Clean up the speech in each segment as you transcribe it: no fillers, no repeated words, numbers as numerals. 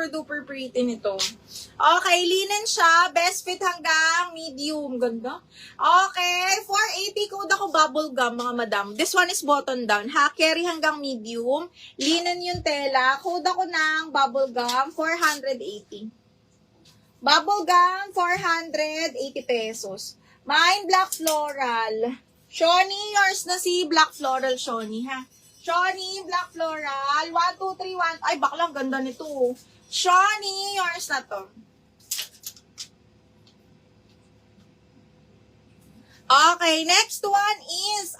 super duper pretty nito. Okay, linen siya. Best fit hanggang medium. Ganda. Okay, 480 code ako bubble gum, mga madam. This one is button down, ha? Carry hanggang medium. Linen yung tela. Code ako ng bubble gum, 480. Bubble gum, 480 pesos. Mine, black floral. Shoni, yours na si black floral, Shoni, ha? Shoni, black floral. 1, 2, 3, 1. Ay, baklang ganda nito. Shoni, yours na to. Okay, next one is,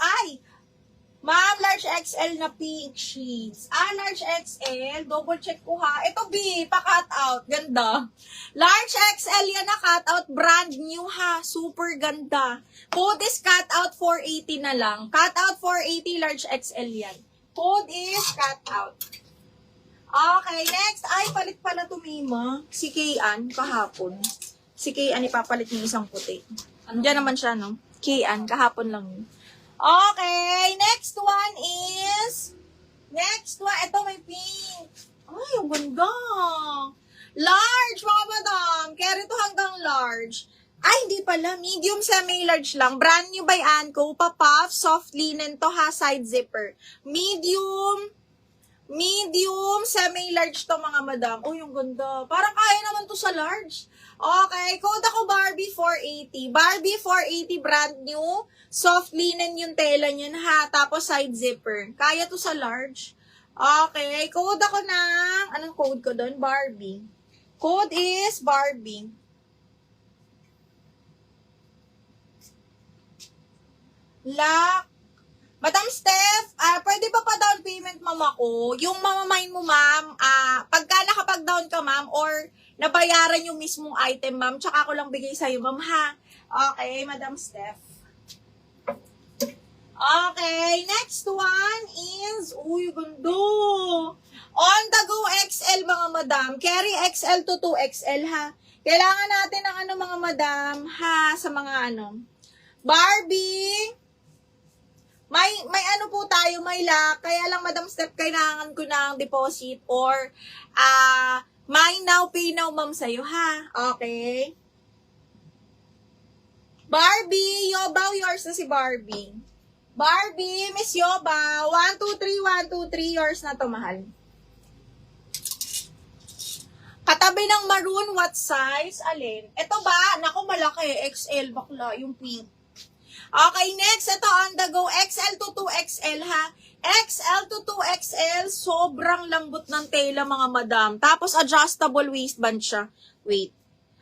ma'am, large XL na pink sheets. Large XL, double check ko ha. Ito B, pa-cut out. Ganda. Large XL yan na cut out, brand new ha. Super ganda. Code is cut out 480 na lang. Cut out 480, large XL yan. Code is cut out. Okay, next. Palit pala to, Mima. Si Kayan, kahapon. Si Kayan, ipapalit yung isang puti. Diyan naman siya, no? Kayan, kahapon lang yun. Okay, next one is, ito may pink. Ay, ang ganda. Large, mga madam. Carry to hanggang large. Hindi pala. Medium, semi-large lang. Brand new by Anco. Pa-puff, soft linen to ha, side zipper. Medium, semi-large to mga madam. Oh, yung ganda. Parang kaya naman to sa large. Okay, code ako Barbie 480. Barbie 480, brand new. Soft linen yung tela niyan ha. Tapos side zipper. Kaya to sa large. Okay, code ako ng, anong code ko doon? Barbie. Code is Barbie. Madam Steph, pwede ba pa down payment, ma'am ako? Yung mamamain mo, ma'am, pagka nakapag-down ka, ma'am, or nabayaran yung mismong item, ma'am, tsaka ako lang bigay sa'yo, ma'am, ha? Okay, Madam Steph. Okay, next one is, uy, ganda. On the go XL, mga madam. Carry XL to 2XL, ha? Kailangan natin ng mga madam, ha? Sa mga Barbie. May po tayo, may lock. Kaya lang, Madam Steph, kailangan ko ng deposit or may now, pay now, ma'am, sa'yo, ha? Okay. Barbie, Yobaw, yours na si Barbie. Barbie, Miss Yobaw. 1, 2, 3, 1, 2, 3, yours na to, mahal. Katabi ng maroon, what size? Alin? Ito ba? Naku, malaki. XL, bakla, yung pink. Okay, next, ito on the go, XL to 2XL ha. XL to 2XL, sobrang lambot ng tela mga madam. Tapos adjustable waistband siya. Wait.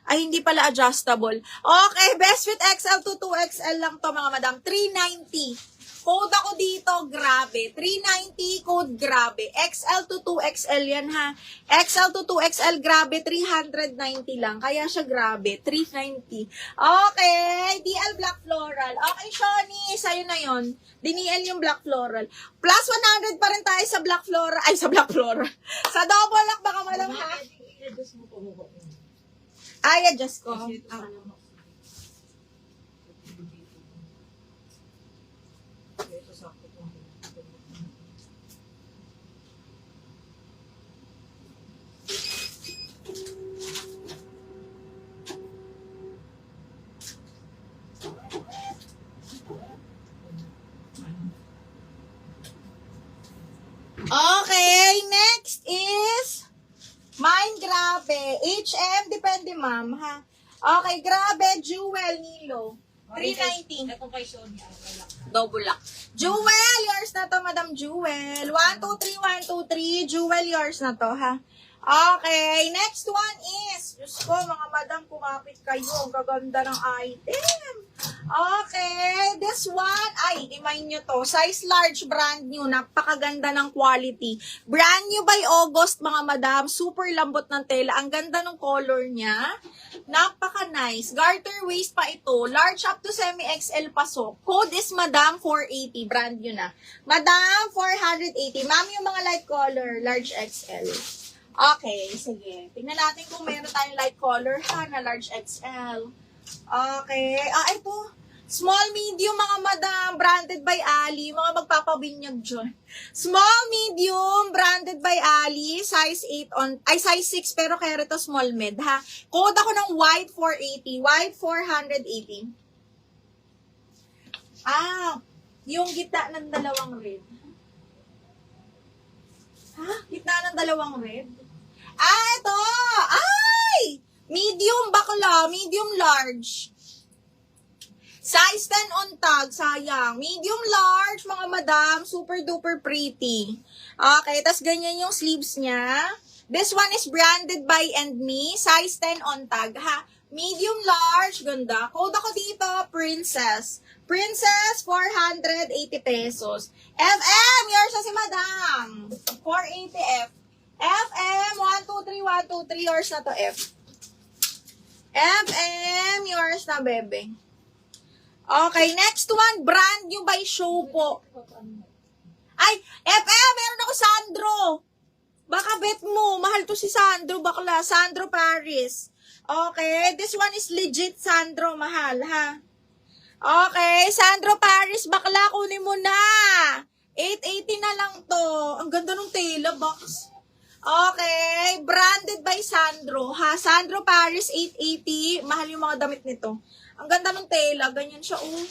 Hindi pala adjustable. Okay, best fit XL to 2XL lang to mga madam. 390. Code ako dito, grabe. 390, code grabe. XL to 2XL yan ha. XL to 2XL, grabe. 390 lang. Kaya siya grabe. 390. Okay, DL Black Floral. Okay, Shoni, sa'yo na yon. DNL yung Black Floral. Plus 100 pa rin tayo sa Black Floral. Sa Black Floral. Sa double lock baka malang ha. Adjust ko. Okay, next is mine, grabe. HM, depende ma'am, ha? Okay, grabe, Jewel, Nilo. 390. Ito kay Sonia. Double lock. Jewel, yours na to, Madam Jewel. 1, 2, 3, 1, 2, 3. Jewel, yours na to, ha? Okay, next one is, Diyos ko, mga madam, kumapit kayo. Ang gaganda ng item. Okay, this one, i-mind nyo to. Size large, brand new. Napakaganda ng quality. Brand new by August, mga madam. Super lambot ng tela. Ang ganda ng color niya. Napaka-nice. Garter waist pa ito. Large up to semi-XL pasok. Code is Madam 480. Brand new na. Madam 480. Ma'am, yung mga light color, large XL. Okay, sige. Tingnan natin kung meron tayong light color ha, na large XL. Okay. Ito. Small, medium, mga madam, branded by Ali. Mga magpapabinyag dyan. Small, medium, branded by Ali. Size 8 on, ay size 6, pero kaya rito small med, ha. Code ako ng white 480. White 480. Yung gitna ng dalawang red. Gitna ng dalawang red? Ito! Ay! Medium bakla, medium large. Size 10 on tag, sayang. Medium large, mga madam, super duper pretty. Okay, tas ganyan yung sleeves niya. This one is branded by and me, size 10 on tag, ha. Medium large, ganda. Code ako dito, Princess. Princess, 480 pesos. FM, yours na si madam. 480 F. FM, 123, 123, yours na to F. FM, yours na, bebe. Okay, next one, brand new by Show po. Ay, FM, meron ako Sandro. Baka bet mo, mahal to si Sandro, bakla. Sandro Paris. Okay, this one is legit Sandro, mahal, ha? Okay, Sandro Paris, bakla, kunin mo na. 880 na lang to. Ang ganda ng tela, box. Okay, branded by Sandro, ha? Sandro Paris, 880. Mahal yung mga damit nito. Ang ganda ng tela, ganyan siya, oh.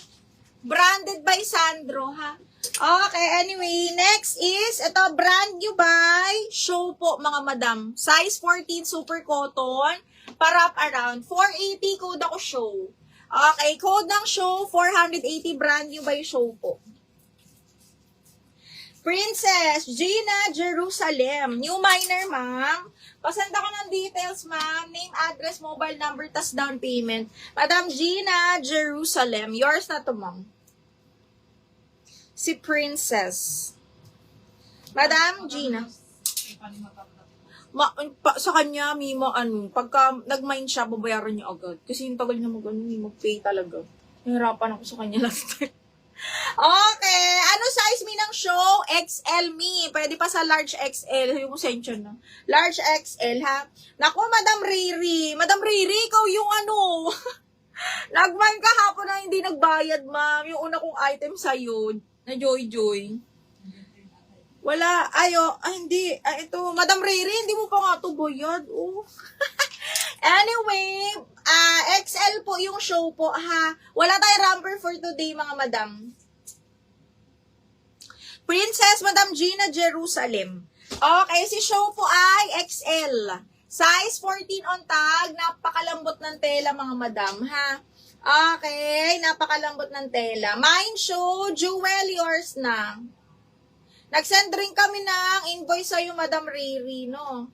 Branded by Sandro, ha? Okay, anyway, next is, ito, brand new by Show po, mga madam. Size 14, super cotton, para up around. 480, code ako Show. Okay, code ng Show, 480, brand new by Show po. Princess Gina Jerusalem. New minor, ma'am. Pasend ako ng details, ma'am. Name, address, mobile number, tas down payment. Madam Gina Jerusalem. Yours na to, ma'am. Si Princess. Madam Gina. Sa kanya, Mima, pagka nag-mind siya, babayaran niya agad. Kasi yung tagal niya mag-pay talaga. Nahirapan ako sa kanya last time. Okay, ano size mi ng Show? XL mi. Pwede pa sa large XL. Yung sensyo na. Large XL, ha? Naku, Madam Riri. Madam Riri, ikaw yung Nagman ka hapon na hindi nagbayad, ma'am. Yung una kong item sa'yo, na Joy. Wala. Hindi. Ito, Madam Riri, hindi mo pa nga ito bayad. Oh. Anyway, XL po yung Show po, ha? Wala tayo romper for today, mga madam. Princess, Madam Gina Jerusalem. Okay, si Show po ay XL. Size 14 on tag. Napakalambot ng tela, mga madam, ha? Okay, napakalambot ng tela. Mine Show, Jewel, yours na. Nag-send rin kami ng invoice sa'yo, Madam Riri, no?